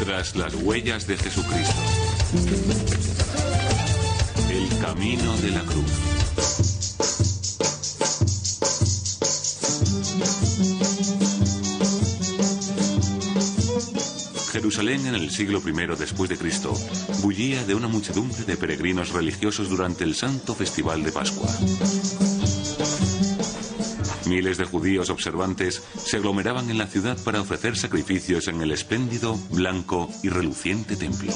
Tras las huellas de Jesucristo. El camino de la cruz. Jerusalén en el siglo I después de Cristo bullía de una muchedumbre de peregrinos religiosos durante el santo festival de Pascua. Miles de judíos observantes se aglomeraban en la ciudad para ofrecer sacrificios en el espléndido, blanco y reluciente templo.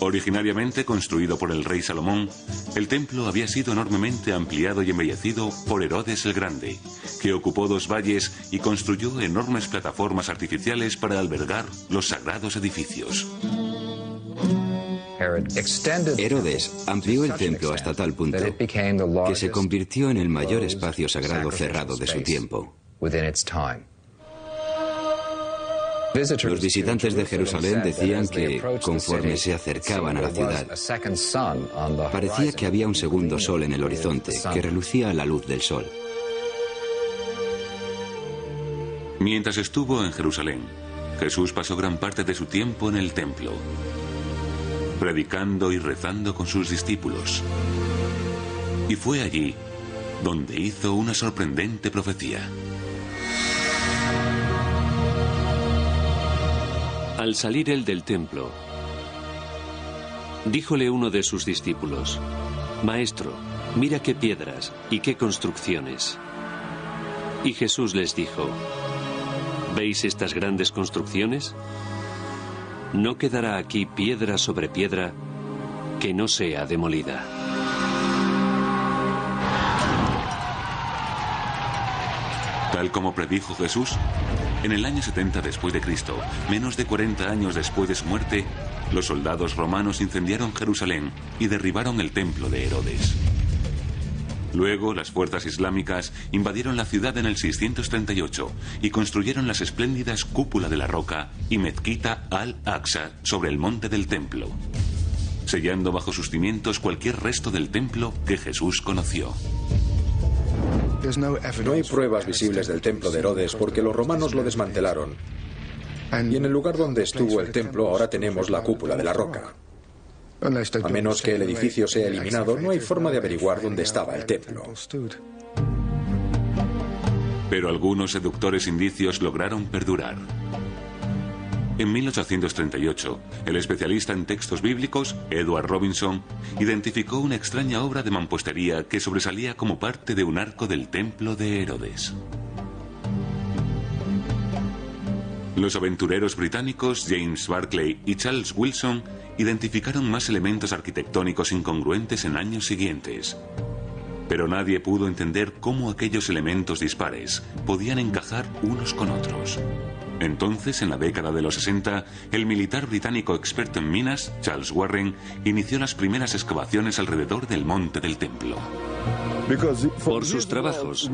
Originariamente construido por el rey Salomón, el templo había sido enormemente ampliado y embellecido por Herodes el Grande, que ocupó 2 valles y construyó enormes plataformas artificiales para albergar los sagrados edificios. Herodes amplió el templo hasta tal punto que se convirtió en el mayor espacio sagrado cerrado de su tiempo. Los visitantes de Jerusalén decían que, conforme se acercaban a la ciudad, parecía que había un segundo sol en el horizonte que relucía a la luz del sol. Mientras estuvo en Jerusalén, Jesús pasó gran parte de su tiempo en el templo, predicando y rezando con sus discípulos. Y fue allí donde hizo una sorprendente profecía. Al salir él del templo, díjole uno de sus discípulos: Maestro, mira qué piedras y qué construcciones. Y Jesús les dijo: ¿Veis estas grandes construcciones? No quedará aquí piedra sobre piedra que no sea demolida. Tal como predijo Jesús, en el año 70 después de Cristo, menos de 40 años después de su muerte, los soldados romanos incendiaron Jerusalén y derribaron el templo de Herodes. Luego, las fuerzas islámicas invadieron la ciudad en el 638 y construyeron las espléndidas Cúpula de la Roca y Mezquita al-Aqsa sobre el monte del templo, sellando bajo sus cimientos cualquier resto del templo que Jesús conoció. No hay pruebas visibles del templo de Herodes porque los romanos lo desmantelaron. Y en el lugar donde estuvo el templo ahora tenemos la Cúpula de la Roca. A menos que el edificio sea eliminado, no hay forma de averiguar dónde estaba el templo. Pero algunos seductores indicios lograron perdurar. En 1838, el especialista en textos bíblicos, Edward Robinson, identificó una extraña obra de mampostería que sobresalía como parte de un arco del templo de Herodes. Los aventureros británicos James Barclay y Charles Wilson identificaron más elementos arquitectónicos incongruentes en años siguientes. Pero nadie pudo entender cómo aquellos elementos dispares podían encajar unos con otros. Entonces, en la década de los 60, el militar británico experto en minas, Charles Warren, inició las primeras excavaciones alrededor del monte del templo. Por sus trabajos,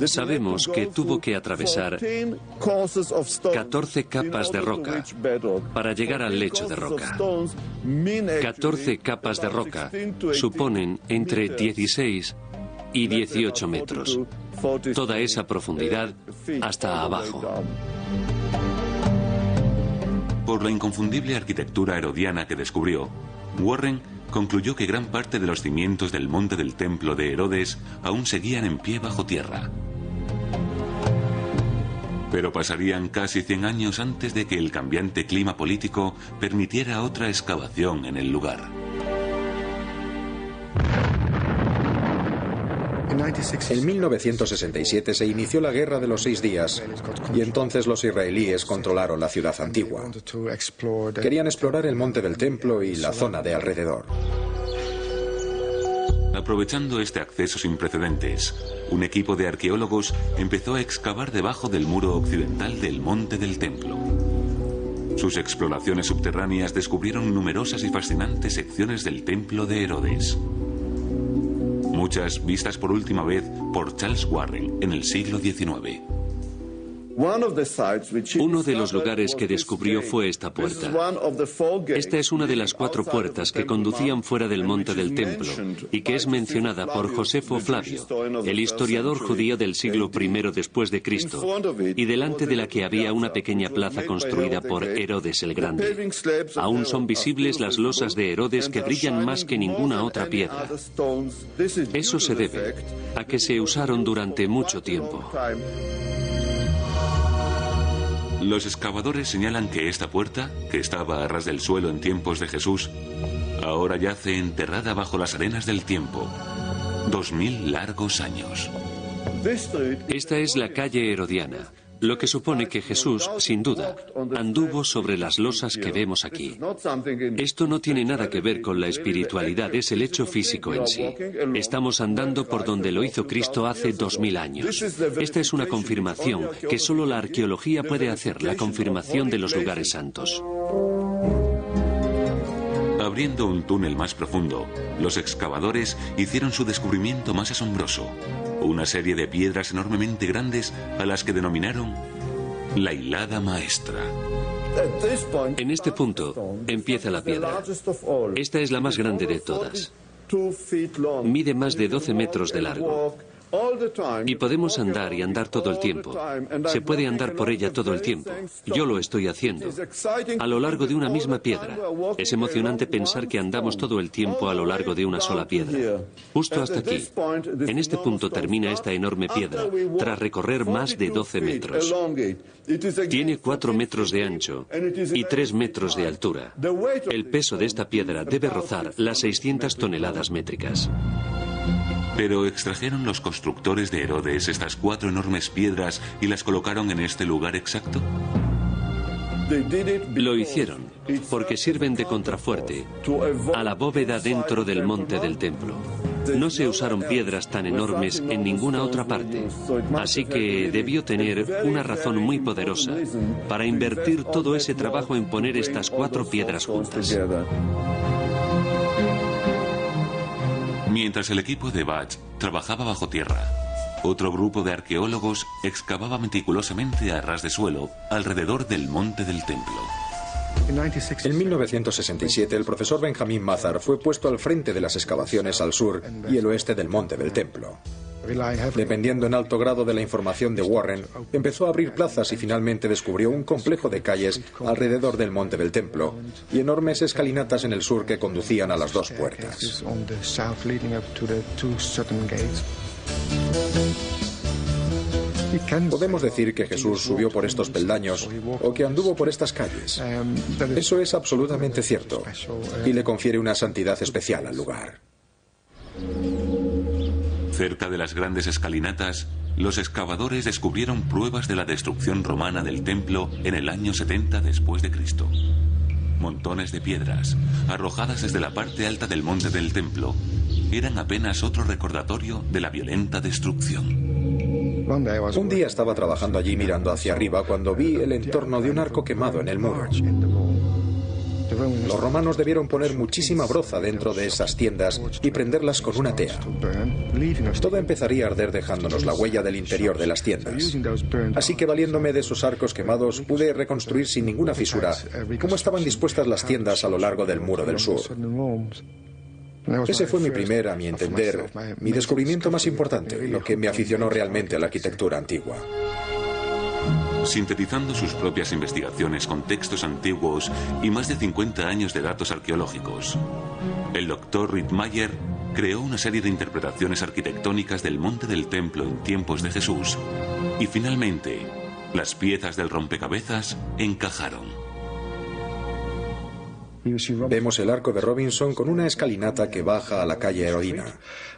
sabemos que tuvo que atravesar 14 capas de roca para llegar al lecho de roca. 14 capas de roca suponen entre 16 y 18 metros. Toda esa profundidad hasta abajo. Por la inconfundible arquitectura herodiana que descubrió, Warren concluyó que gran parte de los cimientos del monte del templo de Herodes aún seguían en pie bajo tierra. Pero pasarían casi 100 años antes de que el cambiante clima político permitiera otra excavación en el lugar. En 1967 se inició la Guerra de los 6 días y entonces los israelíes controlaron la ciudad antigua. Querían explorar el monte del templo y la zona de alrededor. Aprovechando este acceso sin precedentes, un equipo de arqueólogos empezó a excavar debajo del muro occidental del monte del templo. Sus exploraciones subterráneas descubrieron numerosas y fascinantes secciones del templo de Herodes. Muchas vistas por última vez por Charles Warren en el siglo XIX. Uno de los lugares que descubrió fue esta puerta. Esta es una de las 4 puertas que conducían fuera del monte del templo y que es mencionada por Josefo Flavio, el historiador judío del siglo I después de Cristo, y delante de la que había una pequeña plaza construida por Herodes el Grande. Aún son visibles las losas de Herodes que brillan más que ninguna otra piedra. Eso se debe a que se usaron durante mucho tiempo. Los excavadores señalan que esta puerta, que estaba a ras del suelo en tiempos de Jesús, ahora yace enterrada bajo las arenas del tiempo. 2000 largos años. Esta es la calle Herodiana, lo que supone que Jesús, sin duda, anduvo sobre las losas que vemos aquí. Esto no tiene nada que ver con la espiritualidad, es el hecho físico en sí. Estamos andando por donde lo hizo Cristo hace 2000 años. Esta es una confirmación que solo la arqueología puede hacer, la confirmación de los lugares santos. Abriendo un túnel más profundo, los excavadores hicieron su descubrimiento más asombroso. Una serie de piedras enormemente grandes a las que denominaron la hilada maestra. En este punto empieza la piedra. Esta es la más grande de todas. Mide más de 12 metros de largo. Y podemos andar y andar todo el tiempo. Se puede andar por ella todo el tiempo. Yo lo estoy haciendo. A lo largo de una misma piedra. Es emocionante pensar que andamos todo el tiempo a lo largo de una sola piedra. Justo hasta aquí. En este punto termina esta enorme piedra, tras recorrer más de 12 metros. Tiene 4 metros de ancho y 3 metros de altura. El peso de esta piedra debe rozar las 600 toneladas métricas. Pero extrajeron los constructores de Herodes estas 4 enormes piedras y las colocaron en este lugar exacto. Lo hicieron porque sirven de contrafuerte a la bóveda dentro del monte del templo. No se usaron piedras tan enormes en ninguna otra parte, así que debió tener una razón muy poderosa para invertir todo ese trabajo en poner estas 4 piedras juntas. Mientras el equipo de Bach trabajaba bajo tierra, otro grupo de arqueólogos excavaba meticulosamente a ras de suelo alrededor del monte del templo. En 1967, el profesor Benjamin Mazar fue puesto al frente de las excavaciones al sur y el oeste del monte del templo. Dependiendo en alto grado de la información de Warren, empezó a abrir plazas y finalmente descubrió un complejo de calles alrededor del monte del templo y enormes escalinatas en el sur que conducían a las 2 puertas. Podemos decir que Jesús subió por estos peldaños o que anduvo por estas calles. Eso es absolutamente cierto y le confiere una santidad especial al lugar. Cerca de las grandes escalinatas, los excavadores descubrieron pruebas de la destrucción romana del templo en el año 70 después de Cristo. Montones de piedras, arrojadas desde la parte alta del monte del templo, eran apenas otro recordatorio de la violenta destrucción. Un día estaba trabajando allí mirando hacia arriba cuando vi el entorno de un arco quemado en el muro. Los romanos debieron poner muchísima broza dentro de esas tiendas y prenderlas con una tea. Todo empezaría a arder dejándonos la huella del interior de las tiendas. Así que valiéndome de esos arcos quemados pude reconstruir sin ninguna fisura cómo estaban dispuestas las tiendas a lo largo del muro del sur. Ese fue mi primer, a mi entender, mi descubrimiento más importante, lo que me aficionó realmente a la arquitectura antigua. Sintetizando sus propias investigaciones con textos antiguos y más de 50 años de datos arqueológicos, el doctor Rittmeyer creó una serie de interpretaciones arquitectónicas del monte del templo en tiempos de Jesús y finalmente las piezas del rompecabezas encajaron. Vemos el arco de Robinson con una escalinata que baja a la calle Herodina.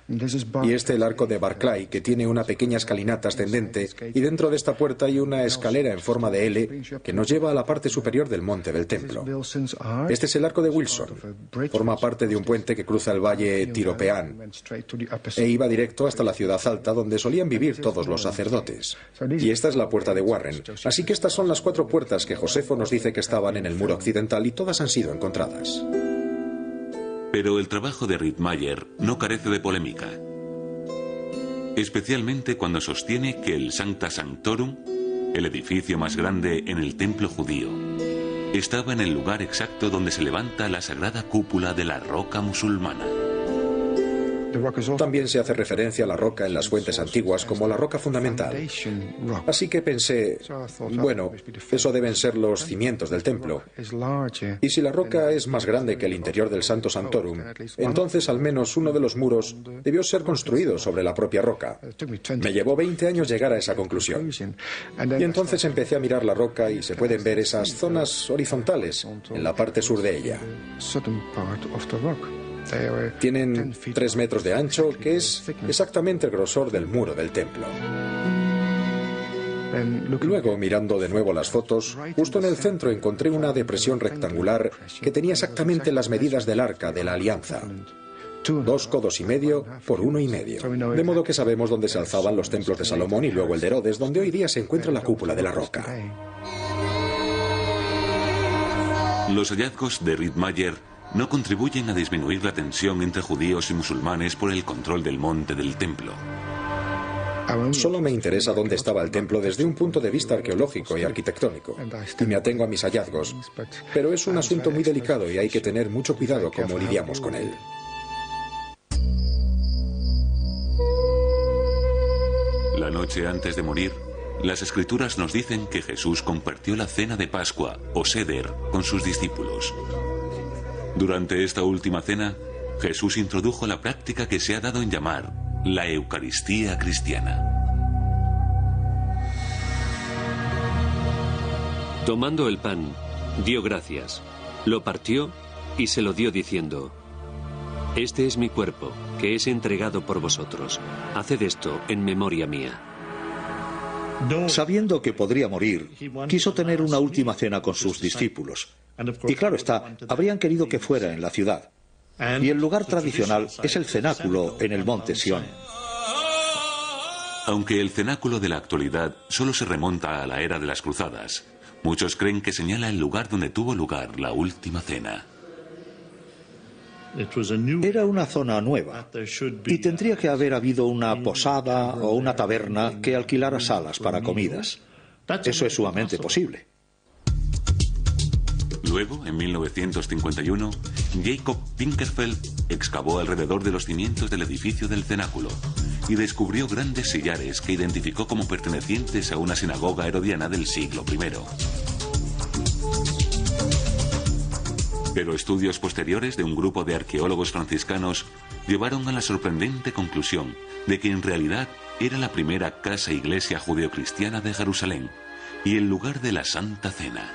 Y el arco de Barclay, que tiene una pequeña escalinata ascendente, y dentro de esta puerta hay una escalera en forma de L que nos lleva a la parte superior del monte del templo. Este es el arco de Wilson. Forma parte de un puente que cruza el valle Tiropeán e iba directo hasta la ciudad alta donde solían vivir todos los sacerdotes. Y esta es la puerta de Warren. Así que estas son las 4 puertas que Josefo nos dice que estaban en el muro occidental y todas han sido encontradas. Pero el trabajo de Rittmeyer no carece de polémica, especialmente cuando sostiene que el Sancta Sanctorum el edificio más grande en el templo judío, estaba en el lugar exacto donde se levanta la sagrada cúpula de la roca musulmana. También se hace referencia a la roca en las fuentes antiguas como la roca fundamental. Así que pensé, bueno, eso deben ser los cimientos del templo. Y si la roca es más grande que el interior del Santo Santorum, entonces al menos uno de los muros debió ser construido sobre la propia roca. Me llevó 20 años llegar a esa conclusión. Y entonces empecé a mirar la roca y se pueden ver esas zonas horizontales en la parte sur de ella. Tienen 3 metros de ancho, que es exactamente el grosor del muro del templo. Luego, mirando de nuevo las fotos, justo en el centro encontré una depresión rectangular que tenía exactamente las medidas del arca de la alianza. 2,5 codos por 1,5. De modo que sabemos dónde se alzaban los templos de Salomón y luego el de Herodes, donde hoy día se encuentra la cúpula de la roca. Los hallazgos de Rittmeyer no contribuyen a disminuir la tensión entre judíos y musulmanes por el control del monte del templo. Solo me interesa dónde estaba el templo desde un punto de vista arqueológico y arquitectónico, y me atengo a mis hallazgos. Pero es un asunto muy delicado y hay que tener mucho cuidado cómo lidiamos con él. La noche antes de morir, las Escrituras nos dicen que Jesús compartió la cena de Pascua, o Seder, con sus discípulos. Durante esta última cena, Jesús introdujo la práctica que se ha dado en llamar la Eucaristía cristiana. Tomando el pan, dio gracias, lo partió y se lo dio diciendo: Este es mi cuerpo, que es entregado por vosotros. Haced esto en memoria mía. Sabiendo que podría morir, quiso tener una última cena con sus discípulos. Y claro está, habrían querido que fuera en la ciudad. Y el lugar tradicional es el cenáculo en el monte Sión. Aunque el cenáculo de la actualidad solo se remonta a la era de las cruzadas, muchos creen que señala el lugar donde tuvo lugar la última cena. Era una zona nueva y tendría que haber habido una posada o una taberna que alquilara salas para comidas. Eso es sumamente posible. Luego, en 1951, Jacob Pinkerfeld excavó alrededor de los cimientos del edificio del cenáculo y descubrió grandes sillares que identificó como pertenecientes a una sinagoga herodiana del siglo I. Pero estudios posteriores de un grupo de arqueólogos franciscanos llevaron a la sorprendente conclusión de que en realidad era la primera casa-iglesia judeocristiana de Jerusalén y el lugar de la Santa Cena.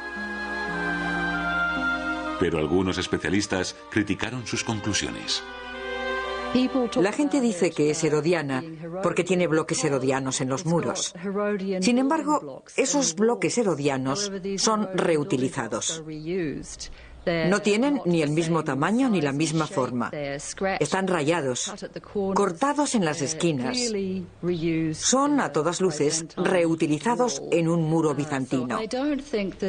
Pero algunos especialistas criticaron sus conclusiones. La gente dice que es herodiana porque tiene bloques herodianos en los muros. Sin embargo, esos bloques herodianos son reutilizados. No tienen ni el mismo tamaño ni la misma forma. Están rayados, cortados en las esquinas. Son, a todas luces, reutilizados en un muro bizantino.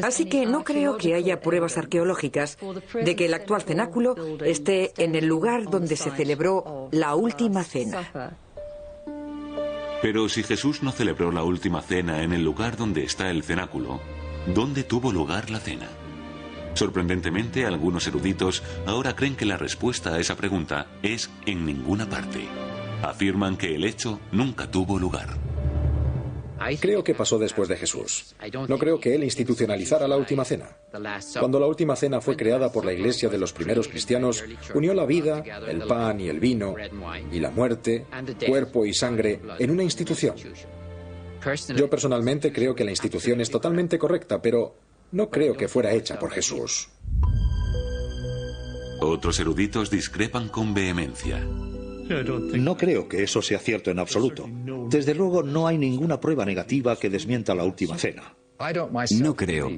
Así que no creo que haya pruebas arqueológicas de que el actual cenáculo esté en el lugar donde se celebró la última cena. Pero si Jesús no celebró la última cena en el lugar donde está el cenáculo, ¿dónde tuvo lugar la cena? Sorprendentemente, algunos eruditos ahora creen que la respuesta a esa pregunta es en ninguna parte. Afirman que el hecho nunca tuvo lugar. Creo que pasó después de Jesús. No creo que él institucionalizara la última cena. Cuando la última cena fue creada por la iglesia de los primeros cristianos, unió la vida, el pan y el vino, y la muerte, cuerpo y sangre, en una institución. Yo personalmente creo que la institución es totalmente correcta, pero no creo que fuera hecha por Jesús. Otros eruditos discrepan con vehemencia. No creo que eso sea cierto en absoluto. Desde luego no hay ninguna prueba negativa que desmienta la última cena. No creo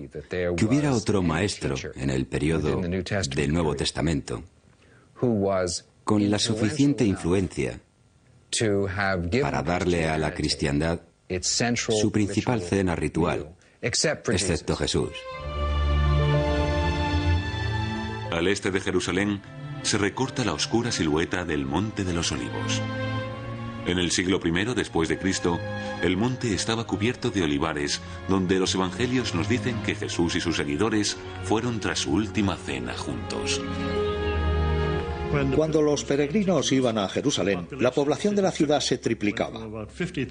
que hubiera otro maestro en el periodo del Nuevo Testamento con la suficiente influencia para darle a la cristiandad su principal cena ritual, excepto Jesús. Al este de Jerusalén se recorta la oscura silueta del Monte de los Olivos. En el siglo I después de Cristo, el monte estaba cubierto de olivares, donde los evangelios nos dicen que Jesús y sus seguidores fueron tras su última cena juntos. Cuando los peregrinos iban a Jerusalén, la población de la ciudad se triplicaba.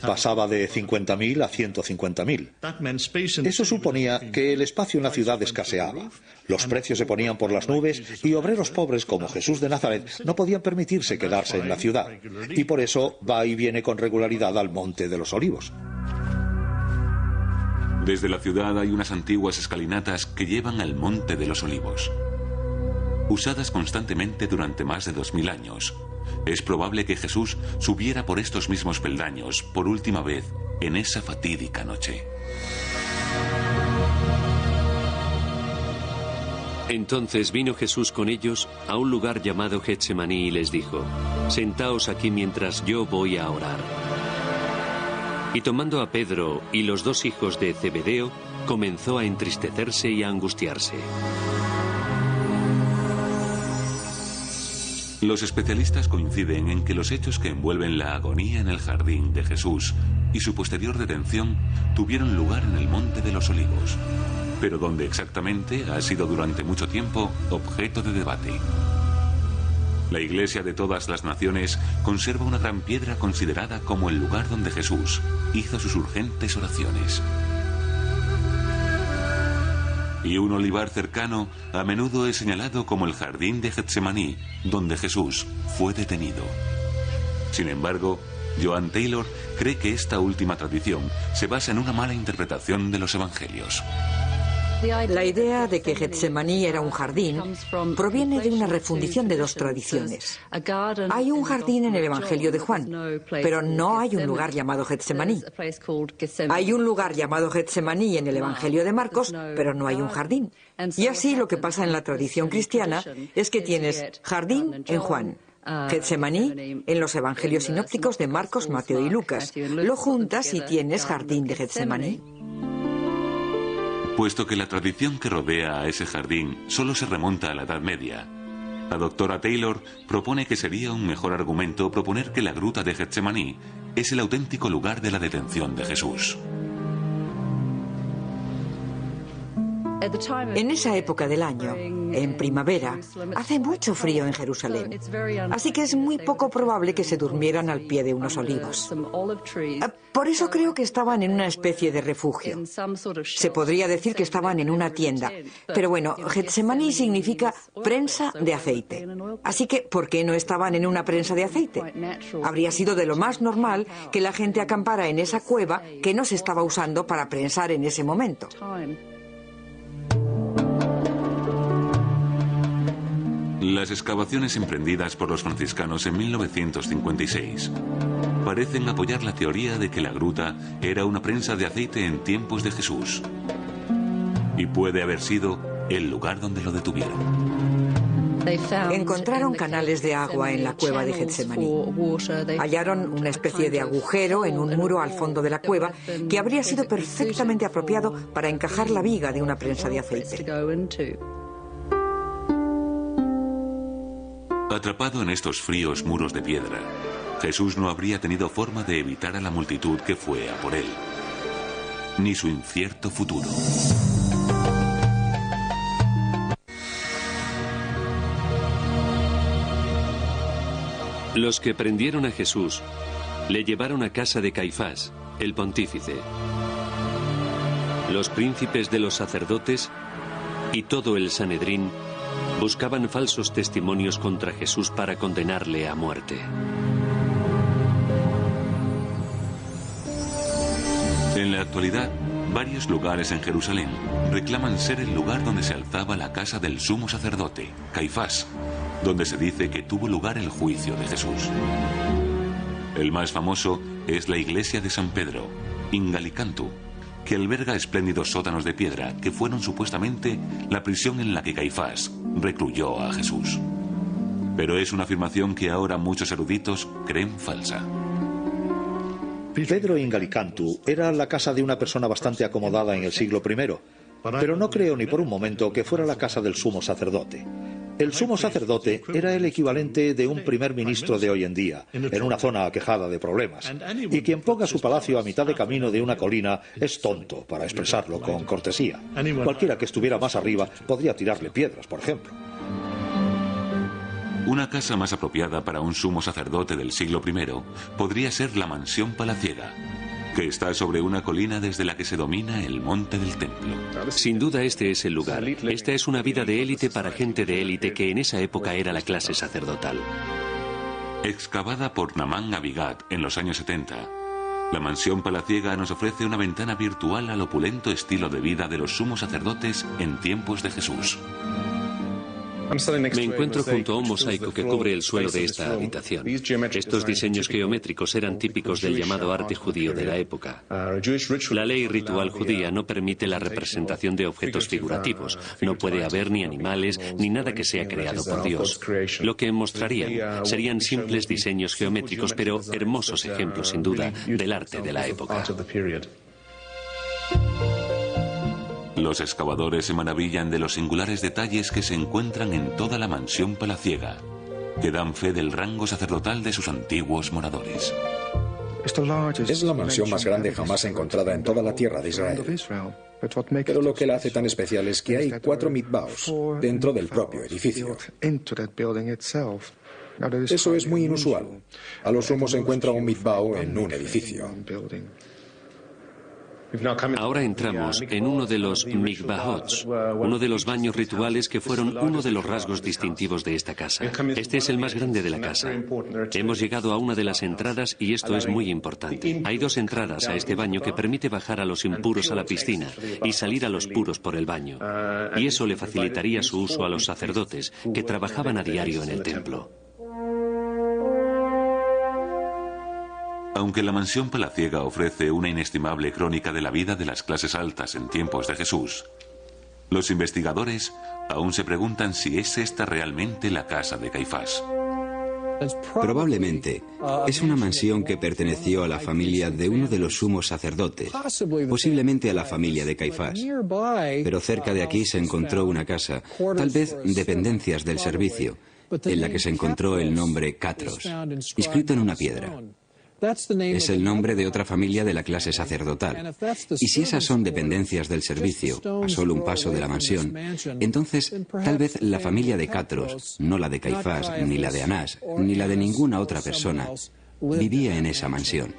Pasaba de 50.000 a 150.000. Eso suponía que el espacio en la ciudad escaseaba. Los precios se ponían por las nubes y obreros pobres como Jesús de Nazaret no podían permitirse quedarse en la ciudad. Y por eso va y viene con regularidad al Monte de los Olivos. Desde la ciudad hay unas antiguas escalinatas que llevan al Monte de los Olivos. Usadas constantemente durante más de 2000 años, es probable que Jesús subiera por estos mismos peldaños por última vez en esa fatídica noche. Entonces vino Jesús con ellos a un lugar llamado Getsemaní y les dijo: «Sentaos aquí mientras yo voy a orar». Y tomando a Pedro y los dos hijos de Zebedeo, comenzó a entristecerse y a angustiarse. Los especialistas coinciden en que los hechos que envuelven la agonía en el jardín de Jesús y su posterior detención tuvieron lugar en el Monte de los Olivos, pero donde exactamente ha sido durante mucho tiempo objeto de debate. La Iglesia de todas las naciones conserva una gran piedra considerada como el lugar donde Jesús hizo sus urgentes oraciones. Y un olivar cercano a menudo es señalado como el jardín de Getsemaní, donde Jesús fue detenido. Sin embargo, Joan Taylor cree que esta última tradición se basa en una mala interpretación de los evangelios. La idea de que Getsemaní era un jardín proviene de una refundición de dos tradiciones. Hay un jardín en el Evangelio de Juan, pero no hay un lugar llamado Getsemaní. Hay un lugar llamado Getsemaní en el Evangelio de Marcos, pero no hay un jardín. Y así lo que pasa en la tradición cristiana es que tienes jardín en Juan, Getsemaní en los Evangelios sinópticos de Marcos, Mateo y Lucas. Lo juntas y tienes jardín de Getsemaní. Puesto que la tradición que rodea a ese jardín solo se remonta a la Edad Media, la doctora Taylor propone que sería un mejor argumento proponer que la gruta de Getsemaní es el auténtico lugar de la detención de Jesús. En esa época del año, en primavera, hace mucho frío en Jerusalén, así que es muy poco probable que se durmieran al pie de unos olivos. Por eso creo que estaban en una especie de refugio. Se podría decir que estaban en una tienda, pero bueno, Getsemaní significa prensa de aceite. Así que, ¿por qué no estaban en una prensa de aceite? Habría sido de lo más normal que la gente acampara en esa cueva que no se estaba usando para prensar en ese momento. Las excavaciones emprendidas por los franciscanos en 1956 parecen apoyar la teoría de que la gruta era una prensa de aceite en tiempos de Jesús. Y puede haber sido el lugar donde lo detuvieron. Encontraron canales de agua en la cueva de Getsemaní. Hallaron una especie de agujero en un muro al fondo de la cueva que habría sido perfectamente apropiado para encajar la viga de una prensa de aceite. Atrapado en estos fríos muros de piedra, Jesús no habría tenido forma de evitar a la multitud que fue a por él, ni su incierto futuro. Los que prendieron a Jesús le llevaron a casa de Caifás, el pontífice. Los príncipes de los sacerdotes y todo el Sanedrín buscaban falsos testimonios contra Jesús para condenarle a muerte. En la actualidad, varios lugares en Jerusalén reclaman ser el lugar donde se alzaba la casa del sumo sacerdote, Caifás, donde se dice que tuvo lugar el juicio de Jesús. El más famoso es la iglesia de San Pedro, in Gallicantu, que alberga espléndidos sótanos de piedra que fueron supuestamente la prisión en la que Caifás recluyó a Jesús. Pero es una afirmación que ahora muchos eruditos creen falsa. Pedro in Gallicantu era la casa de una persona bastante acomodada en el siglo I, pero no creo ni por un momento que fuera la casa del sumo sacerdote. El sumo sacerdote era el equivalente de un primer ministro de hoy en día, en una zona aquejada de problemas. Y quien ponga su palacio a mitad de camino de una colina es tonto, para expresarlo con cortesía. Cualquiera que estuviera más arriba podría tirarle piedras, por ejemplo. Una casa más apropiada para un sumo sacerdote del siglo I podría ser la mansión palaciega, que está sobre una colina desde la que se domina el monte del templo. Sin duda este es el lugar. Esta es una vida de élite para gente de élite que en esa época era la clase sacerdotal. Excavada por Naaman Abigat en los años 70, la mansión palaciega nos ofrece una ventana virtual al opulento estilo de vida de los sumos sacerdotes en tiempos de Jesús. Me encuentro junto a un mosaico que cubre el suelo de esta habitación. Estos diseños geométricos eran típicos del llamado arte judío de la época. La ley ritual judía no permite la representación de objetos figurativos. No puede haber ni animales ni nada que sea creado por Dios. Lo que mostrarían serían simples diseños geométricos, pero hermosos ejemplos, sin duda, del arte de la época. Los excavadores se maravillan de los singulares detalles que se encuentran en toda la mansión palaciega, que dan fe del rango sacerdotal de sus antiguos moradores. Es la mansión más grande jamás encontrada en toda la tierra de Israel. Pero lo que la hace tan especial es que hay 4 mikvaos dentro del propio edificio. Eso es muy inusual. A lo sumo se encuentra un mikvao en un edificio. Ahora entramos en uno de los mikvahot, uno de los baños rituales que fueron uno de los rasgos distintivos de esta casa. Este es el más grande de la casa. Hemos llegado a una de las entradas y esto es muy importante. Hay 2 entradas a este baño que permite bajar a los impuros a la piscina y salir a los puros por el baño. Y eso le facilitaría su uso a los sacerdotes que trabajaban a diario en el templo. Aunque la mansión palaciega ofrece una inestimable crónica de la vida de las clases altas en tiempos de Jesús, los investigadores aún se preguntan si es esta realmente la casa de Caifás. Probablemente es una mansión que perteneció a la familia de uno de los sumos sacerdotes, posiblemente a la familia de Caifás. Pero cerca de aquí se encontró una casa, tal vez dependencias del servicio, en la que se encontró el nombre Catros, inscrito en una piedra. Es el nombre de otra familia de la clase sacerdotal. Y si esas son dependencias del servicio, a solo un paso de la mansión, entonces tal vez la familia de Catros, no la de Caifás, ni la de Anás, ni la de ninguna otra persona, vivía en esa mansión.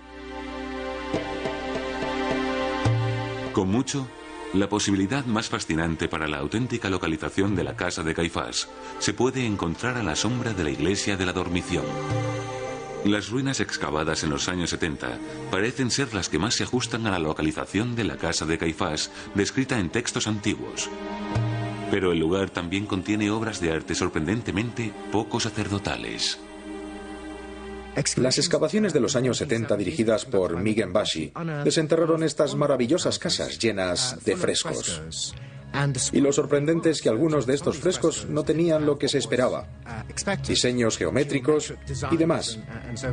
Con mucho, la posibilidad más fascinante para la auténtica localización de la casa de Caifás se puede encontrar a la sombra de la iglesia de la Dormición. Las ruinas excavadas en los años 70 parecen ser las que más se ajustan a la localización de la casa de Caifás, descrita en textos antiguos. Pero el lugar también contiene obras de arte sorprendentemente poco sacerdotales. Las excavaciones de los años 70 dirigidas por Mighen Bashi desenterraron estas maravillosas casas llenas de frescos. Y lo sorprendente es que algunos de estos frescos no tenían lo que se esperaba, diseños geométricos y demás,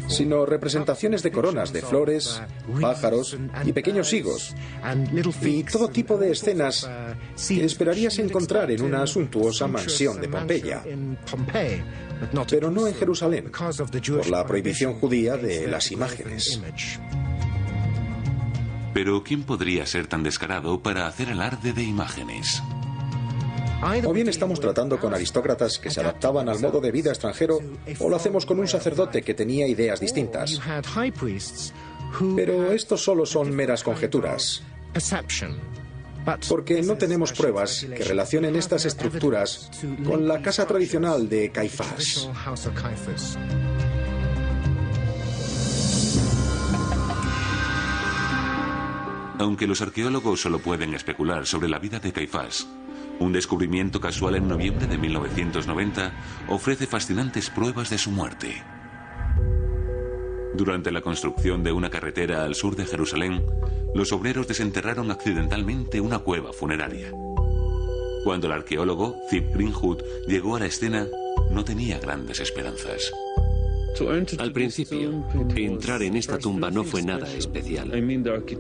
sino representaciones de coronas de flores, pájaros y pequeños higos, y todo tipo de escenas que esperarías encontrar en una suntuosa mansión de Pompeya, pero no en Jerusalén, por la prohibición judía de las imágenes. Pero ¿quién podría ser tan descarado para hacer alarde de imágenes? O bien estamos tratando con aristócratas que se adaptaban al modo de vida extranjero, o lo hacemos con un sacerdote que tenía ideas distintas. Pero estos solo son meras conjeturas, porque no tenemos pruebas que relacionen estas estructuras con la casa tradicional de Caifás. Aunque los arqueólogos solo pueden especular sobre la vida de Caifás, un descubrimiento casual en noviembre de 1990 ofrece fascinantes pruebas de su muerte. Durante la construcción de una carretera al sur de Jerusalén, los obreros desenterraron accidentalmente una cueva funeraria. Cuando el arqueólogo Zip Greenwood llegó a la escena, no tenía grandes esperanzas. Al principio, entrar en esta tumba no fue nada especial.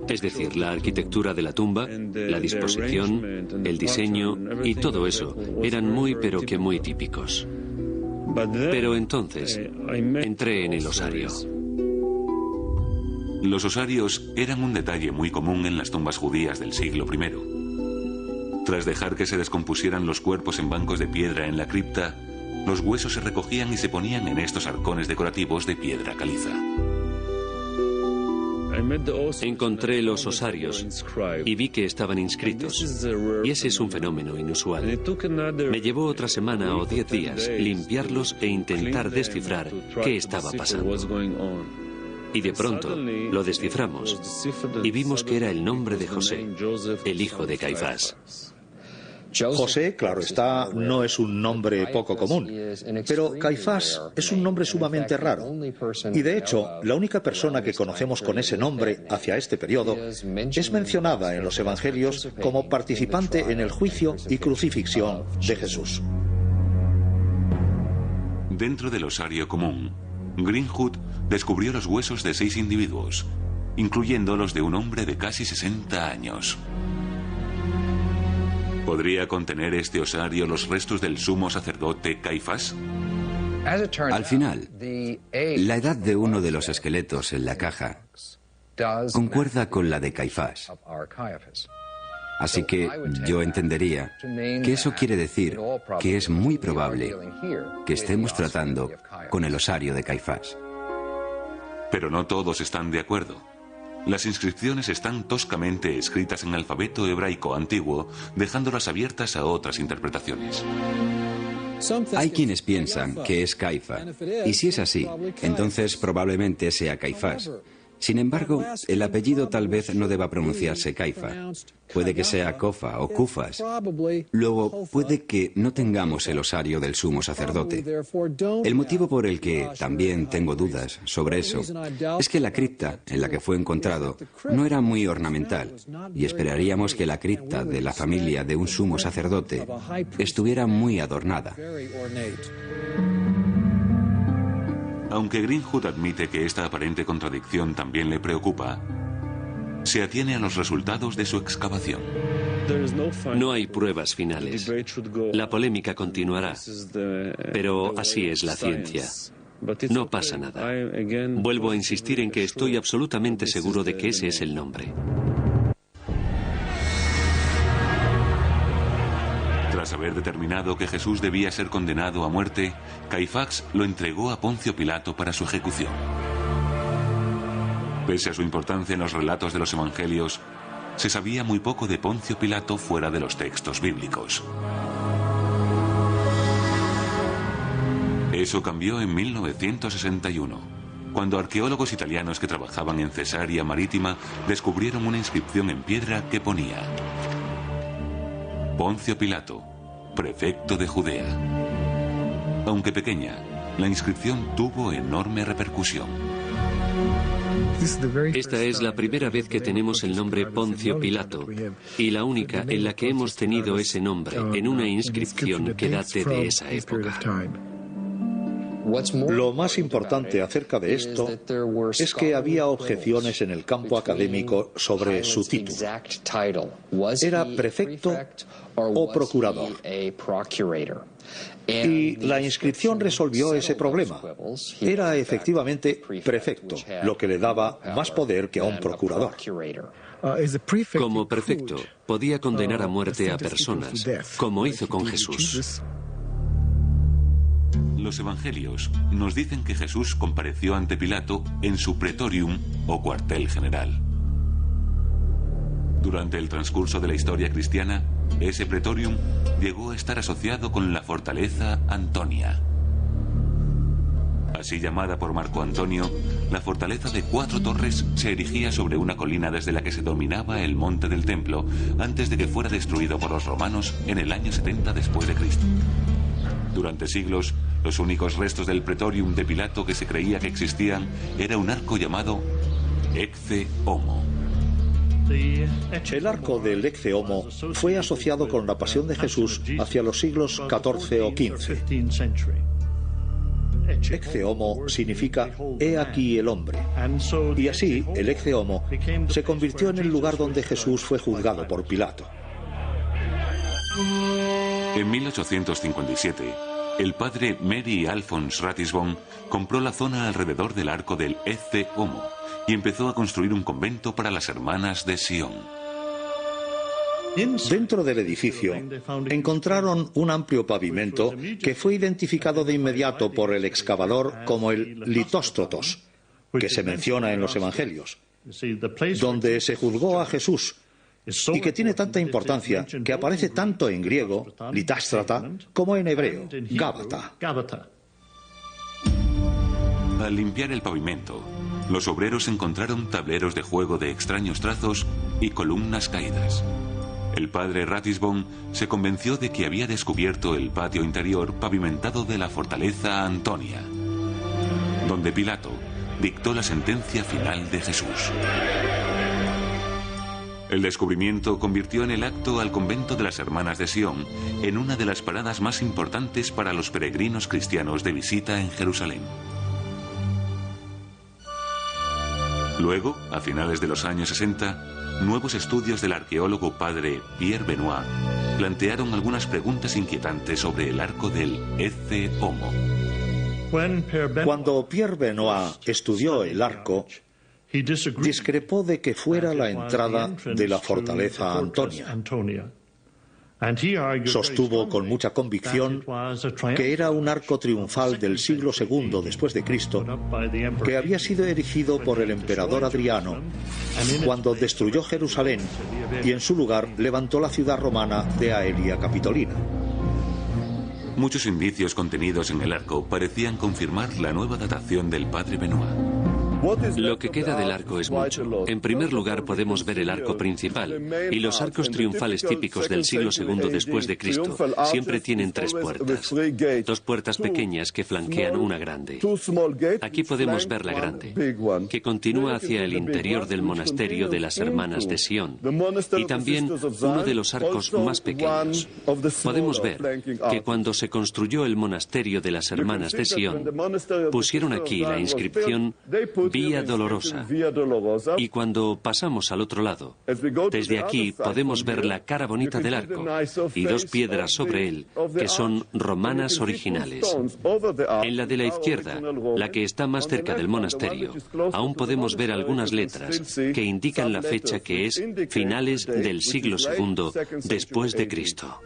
Es decir, la arquitectura de la tumba, la disposición, el diseño y todo eso eran muy pero que muy típicos. Pero entonces entré en el osario. Los osarios eran un detalle muy común en las tumbas judías del siglo I. Tras dejar que se descompusieran los cuerpos en bancos de piedra en la cripta, los huesos se recogían y se ponían en estos arcones decorativos de piedra caliza. Encontré los osarios y vi que estaban inscritos, y ese es un fenómeno inusual. Me llevó otra semana o 10 días limpiarlos e intentar descifrar qué estaba pasando. Y de pronto lo desciframos y vimos que era el nombre de José, el hijo de Caifás. José, claro está, no es un nombre poco común, pero Caifás es un nombre sumamente raro. Y de hecho, la única persona que conocemos con ese nombre hacia este periodo es mencionada en los evangelios como participante en el juicio y crucifixión de Jesús. Dentro del osario común, Greenwood descubrió los huesos de 6 individuos, incluyendo los de un hombre de casi 60 años. ¿Podría contener este osario los restos del sumo sacerdote Caifás? Al final, la edad de uno de los esqueletos en la caja concuerda con la de Caifás. Así que yo entendería que eso quiere decir que es muy probable que estemos tratando con el osario de Caifás. Pero no todos están de acuerdo. Las inscripciones están toscamente escritas en alfabeto hebraico antiguo, dejándolas abiertas a otras interpretaciones. Hay quienes piensan que es Caifa, y si es así, entonces probablemente sea Caifás. Sin embargo, el apellido tal vez no deba pronunciarse Caifa. Puede que sea Cofa o Cufas. Luego, puede que no tengamos el osario del sumo sacerdote. El motivo por el que también tengo dudas sobre eso es que la cripta en la que fue encontrado no era muy ornamental, y esperaríamos que la cripta de la familia de un sumo sacerdote estuviera muy adornada. Aunque Greenwood admite que esta aparente contradicción también le preocupa, se atiene a los resultados de su excavación. No hay pruebas finales. La polémica continuará, pero así es la ciencia. No pasa nada. Vuelvo a insistir en que estoy absolutamente seguro de que ese es el nombre. Tras haber determinado que Jesús debía ser condenado a muerte, Caifás lo entregó a Poncio Pilato para su ejecución. Pese a su importancia en los relatos de los evangelios, se sabía muy poco de Poncio Pilato fuera de los textos bíblicos. Eso cambió en 1961, cuando arqueólogos italianos que trabajaban en Cesarea Marítima descubrieron una inscripción en piedra que ponía: Poncio Pilato, prefecto de Judea. Aunque pequeña, la inscripción tuvo enorme repercusión. Esta es la primera vez que tenemos el nombre Poncio Pilato y la única en la que hemos tenido ese nombre en una inscripción que date de esa época. Lo más importante acerca de esto es que había objeciones en el campo académico sobre su título. ¿Era prefecto o procurador? Y la inscripción resolvió ese problema. Era efectivamente prefecto, lo que le daba más poder que a un procurador. Como prefecto, podía condenar a muerte a personas, como hizo con Jesús. Los evangelios nos dicen que Jesús compareció ante Pilato en su pretorium o cuartel general. Durante el transcurso de la historia cristiana, ese pretorium llegó a estar asociado con la fortaleza Antonia. Así llamada por Marco Antonio, la fortaleza de 4 torres se erigía sobre una colina desde la que se dominaba el monte del templo antes de que fuera destruido por los romanos en el año 70 después de Cristo. Durante siglos, los únicos restos del pretorium de Pilato que se creía que existían era un arco llamado Ecce Homo. El arco del Ecce Homo fue asociado con la pasión de Jesús hacia los siglos XIV o XV. Ecce homo significa he aquí el hombre. Y así, el Ecce homo se convirtió en el lugar donde Jesús fue juzgado por Pilato. En 1857, el padre Mary Alphonse Ratisbonne compró la zona alrededor del arco del Ecce homo y empezó a construir un convento para las hermanas de Sion. Dentro del edificio encontraron un amplio pavimento que fue identificado de inmediato por el excavador como el Litóstrotos, que se menciona en los Evangelios, donde se juzgó a Jesús, y que tiene tanta importancia que aparece tanto en griego, litástrata, como en hebreo, Gábata. Al limpiar el pavimento, los obreros encontraron tableros de juego de extraños trazos y columnas caídas. El padre Ratisbonne se convenció de que había descubierto el patio interior pavimentado de la fortaleza Antonia, donde Pilato dictó la sentencia final de Jesús. El descubrimiento convirtió en el acto al convento de las Hermanas de Sion en una de las paradas más importantes para los peregrinos cristianos de visita en Jerusalén. Luego, a finales de los años 60, nuevos estudios del arqueólogo padre Pierre Benoit plantearon algunas preguntas inquietantes sobre el arco del Ecce homo. Cuando Pierre Benoit estudió el arco, discrepó de que fuera la entrada de la fortaleza Antonia. Sostuvo con mucha convicción que era un arco triunfal del siglo II después de Cristo, que había sido erigido por el emperador Adriano cuando destruyó Jerusalén y en su lugar levantó la ciudad romana de Aelia Capitolina. Muchos indicios contenidos en el arco parecían confirmar la nueva datación del padre Benoit. Lo que queda del arco es mucho. En primer lugar podemos ver el arco principal, y los arcos triunfales típicos del siglo II después de Cristo siempre tienen tres puertas. Dos puertas pequeñas que flanquean una grande. Aquí podemos ver la grande, que continúa hacia el interior del monasterio de las Hermanas de Sion, y también uno de los arcos más pequeños. Podemos ver que cuando se construyó el monasterio de las Hermanas de Sion, pusieron aquí la inscripción Vía Dolorosa. Y cuando pasamos al otro lado, desde aquí podemos ver la cara bonita del arco y dos piedras sobre él que son romanas originales. En la de la izquierda, la que está más cerca del monasterio, aún podemos ver algunas letras que indican la fecha, que es finales del siglo II después de Cristo.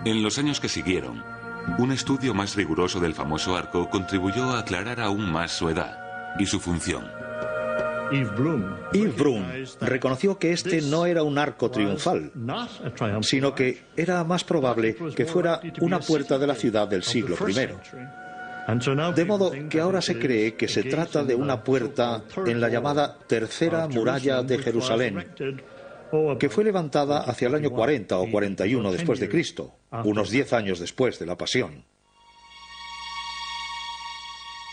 En los años que siguieron, un estudio más riguroso del famoso arco contribuyó a aclarar aún más su edad y su función. Yves Brun reconoció que este no era un arco triunfal, sino que era más probable que fuera una puerta de la ciudad del siglo I. De modo que ahora se cree que se trata de una puerta en la llamada Tercera Muralla de Jerusalén, que fue levantada hacia el año 40 o 41 después de Cristo, unos 10 años después de la Pasión.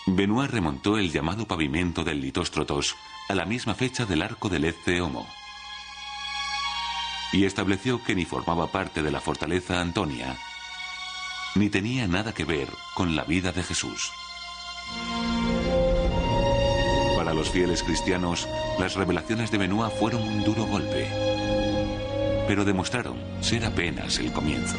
Benoit remontó el llamado pavimento del Litóstrotos a la misma fecha del arco del Ecce homo y estableció que ni formaba parte de la fortaleza Antonia, ni tenía nada que ver con la vida de Jesús. Para los fieles cristianos, las revelaciones de Benoit fueron un duro golpe, pero demostraron ser apenas el comienzo.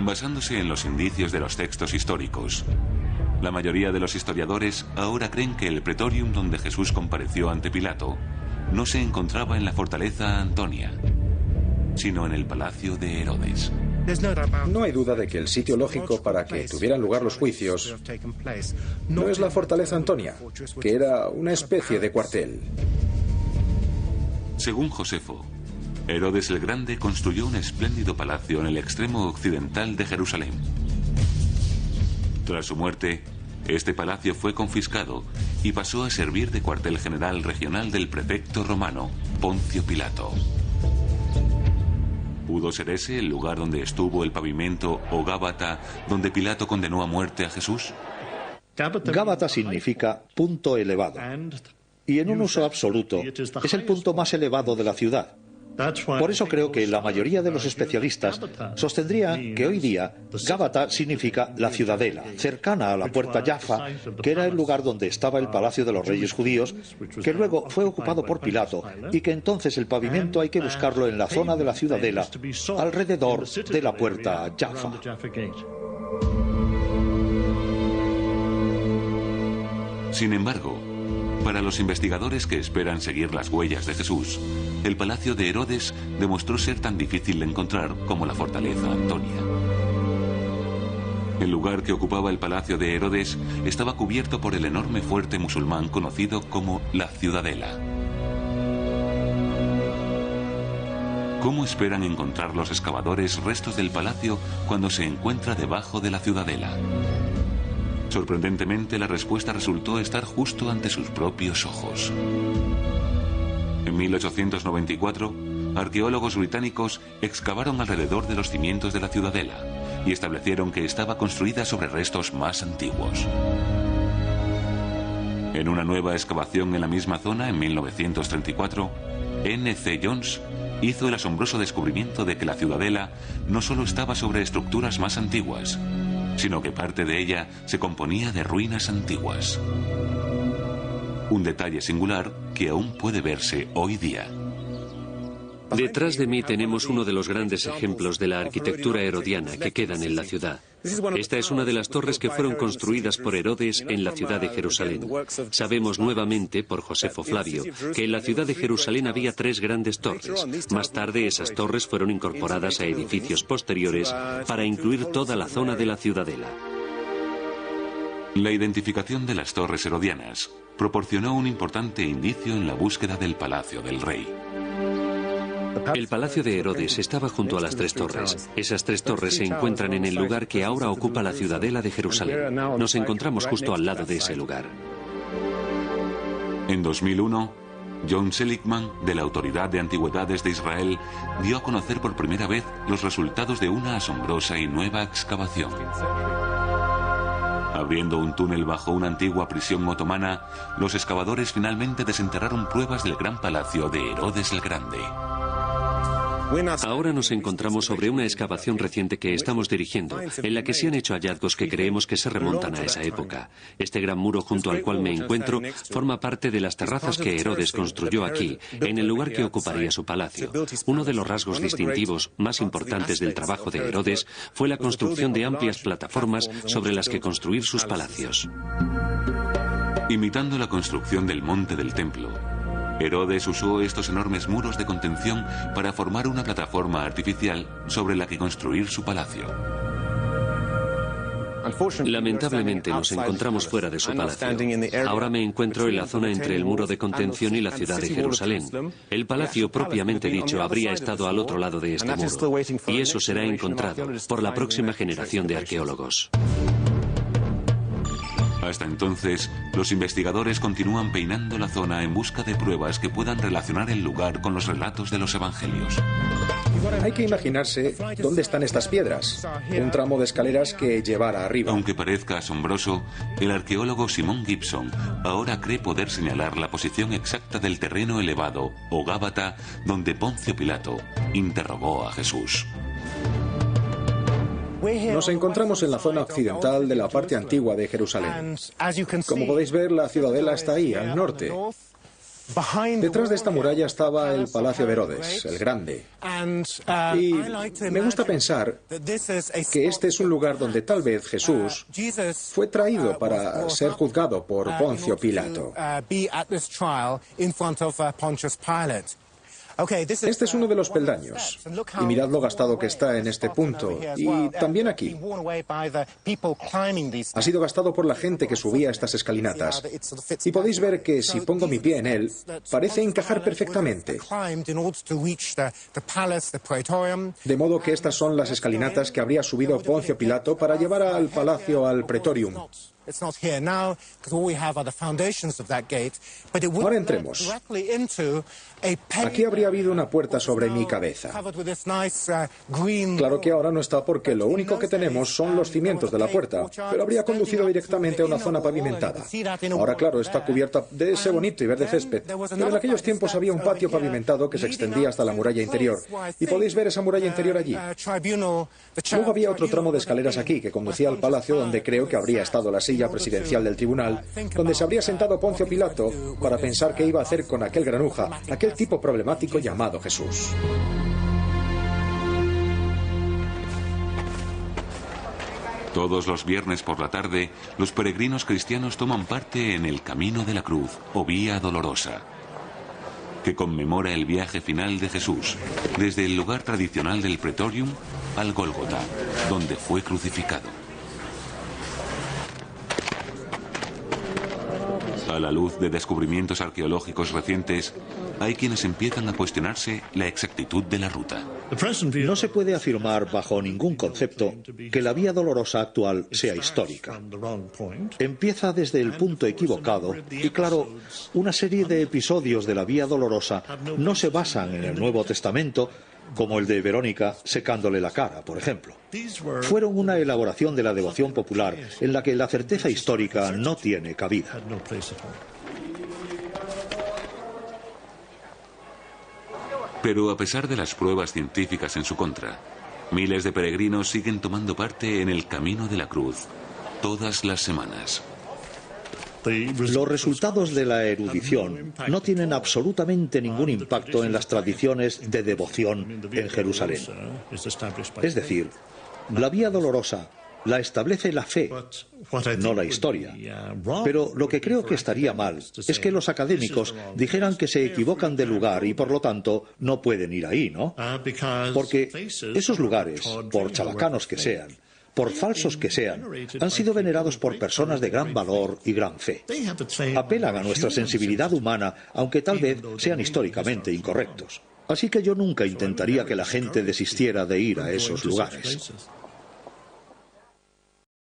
Basándose en los indicios de los textos históricos, la mayoría de los historiadores ahora creen que el pretorium donde Jesús compareció ante Pilato no se encontraba en la fortaleza Antonia, sino en el palacio de Herodes. No hay duda de que el sitio lógico para que tuvieran lugar los juicios no es la fortaleza Antonia, que era una especie de cuartel. Según Josefo, Herodes el Grande construyó un espléndido palacio en el extremo occidental de Jerusalén. Tras su muerte, este palacio fue confiscado y pasó a servir de cuartel general regional del prefecto romano, Poncio Pilato. ¿Pudo ser ese el lugar donde estuvo el pavimento o Gábata, donde Pilato condenó a muerte a Jesús? Gábata significa punto elevado, y en un uso absoluto es el punto más elevado de la ciudad. Por eso creo que la mayoría de los especialistas sostendrían que hoy día Gábata significa la ciudadela, cercana a la puerta Jaffa, que era el lugar donde estaba el palacio de los reyes judíos, que luego fue ocupado por Pilato, y que entonces el pavimento hay que buscarlo en la zona de la ciudadela, alrededor de la puerta Jaffa. Sin embargo, para los investigadores que esperan seguir las huellas de Jesús, el palacio de Herodes demostró ser tan difícil de encontrar como la fortaleza Antonia. El lugar que ocupaba el palacio de Herodes estaba cubierto por el enorme fuerte musulmán conocido como la Ciudadela. ¿Cómo esperan encontrar los excavadores restos del palacio cuando se encuentra debajo de la Ciudadela? Sorprendentemente, la respuesta resultó estar justo ante sus propios ojos. En 1894, arqueólogos británicos excavaron alrededor de los cimientos de la ciudadela y establecieron que estaba construida sobre restos más antiguos. En una nueva excavación en la misma zona, en 1934, N.C. Jones hizo el asombroso descubrimiento de que la ciudadela no solo estaba sobre estructuras más antiguas, sino que parte de ella se componía de ruinas antiguas. Un detalle singular que aún puede verse hoy día. Detrás de mí tenemos uno de los grandes ejemplos de la arquitectura herodiana que quedan en la ciudad. Esta es una de las torres que fueron construidas por Herodes en la ciudad de Jerusalén. Sabemos nuevamente, por Josefo Flavio, que en la ciudad de Jerusalén había 3 grandes torres. Más tarde esas torres fueron incorporadas a edificios posteriores para incluir toda la zona de la ciudadela. La identificación de las torres herodianas proporcionó un importante indicio en la búsqueda del palacio del rey. El palacio de Herodes estaba junto a las 3 torres. Esas 3 torres se encuentran en el lugar que ahora ocupa la ciudadela de Jerusalén. Nos encontramos justo al lado de ese lugar. En 2001, John Seligman, de la Autoridad de Antigüedades de Israel, dio a conocer por primera vez los resultados de una asombrosa y nueva excavación. Abriendo un túnel bajo una antigua prisión otomana, los excavadores finalmente desenterraron pruebas del gran palacio de Herodes el Grande. Ahora nos encontramos sobre una excavación reciente que estamos dirigiendo, en la que se han hecho hallazgos que creemos que se remontan a esa época. Este gran muro junto al cual me encuentro forma parte de las terrazas que Herodes construyó aquí, en el lugar que ocuparía su palacio. Uno de los rasgos distintivos más importantes del trabajo de Herodes fue la construcción de amplias plataformas sobre las que construir sus palacios. Imitando la construcción del monte del templo, Herodes usó estos enormes muros de contención para formar una plataforma artificial sobre la que construir su palacio. Lamentablemente nos encontramos fuera de su palacio. Ahora me encuentro en la zona entre el muro de contención y la ciudad de Jerusalén. El palacio propiamente dicho habría estado al otro lado de este muro, y eso será encontrado por la próxima generación de arqueólogos. Hasta entonces, los investigadores continúan peinando la zona en busca de pruebas que puedan relacionar el lugar con los relatos de los evangelios. Hay que imaginarse dónde están estas piedras. Un tramo de escaleras que llevará arriba. Aunque parezca asombroso, el arqueólogo Simon Gibson ahora cree poder señalar la posición exacta del terreno elevado, o Gábata, donde Poncio Pilato interrogó a Jesús. Nos encontramos en la zona occidental de la parte antigua de Jerusalén. Como podéis ver, la ciudadela está ahí, al norte. Detrás de esta muralla estaba el palacio de Herodes, el Grande. Y me gusta pensar que este es un lugar donde tal vez Jesús fue traído para ser juzgado por Poncio Pilato. Este es uno de los peldaños, y mirad lo gastado que está en este punto, y también aquí. Ha sido gastado por la gente que subía estas escalinatas, y podéis ver que si pongo mi pie en él, parece encajar perfectamente. De modo que estas son las escalinatas que habría subido Poncio Pilato para llevar al palacio al Praetorium. Ahora entremos. Aquí habría habido una puerta sobre mi cabeza. Claro que ahora no está porque lo único que tenemos son los cimientos de la puerta, pero habría conducido directamente a una zona pavimentada. Ahora, claro, está cubierta de ese bonito y verde césped, pero en aquellos tiempos había un patio pavimentado que se extendía hasta la muralla interior, y podéis ver esa muralla interior allí. Luego había otro tramo de escaleras aquí que conducía al palacio, donde creo que habría estado la silla presidencial del tribunal, donde se habría sentado Poncio Pilato para pensar qué iba a hacer con aquel granuja, aquel tipo problemático llamado Jesús. Todos los viernes por la tarde, los peregrinos cristianos toman parte en el Camino de la Cruz, o Vía Dolorosa, que conmemora el viaje final de Jesús, desde el lugar tradicional del Pretorium al Gólgota, donde fue crucificado. A la luz de descubrimientos arqueológicos recientes, hay quienes empiezan a cuestionarse la exactitud de la ruta. No se puede afirmar bajo ningún concepto que la Vía Dolorosa actual sea histórica. Empieza desde el punto equivocado y, claro, una serie de episodios de la Vía Dolorosa no se basan en el Nuevo Testamento, como el de Verónica secándole la cara, por ejemplo. Fueron una elaboración de la devoción popular en la que la certeza histórica no tiene cabida. Pero a pesar de las pruebas científicas en su contra, miles de peregrinos siguen tomando parte en el Camino de la Cruz todas las semanas. Los resultados de la erudición no tienen absolutamente ningún impacto en las tradiciones de devoción en Jerusalén. Es decir, la Vía Dolorosa la establece la fe, no la historia. Pero lo que creo que estaría mal es que los académicos dijeran que se equivocan de lugar y por lo tanto no pueden ir ahí, ¿no? Porque esos lugares, por chabacanos que sean, por falsos que sean, han sido venerados por personas de gran valor y gran fe. Apelan a nuestra sensibilidad humana, aunque tal vez sean históricamente incorrectos. Así que yo nunca intentaría que la gente desistiera de ir a esos lugares.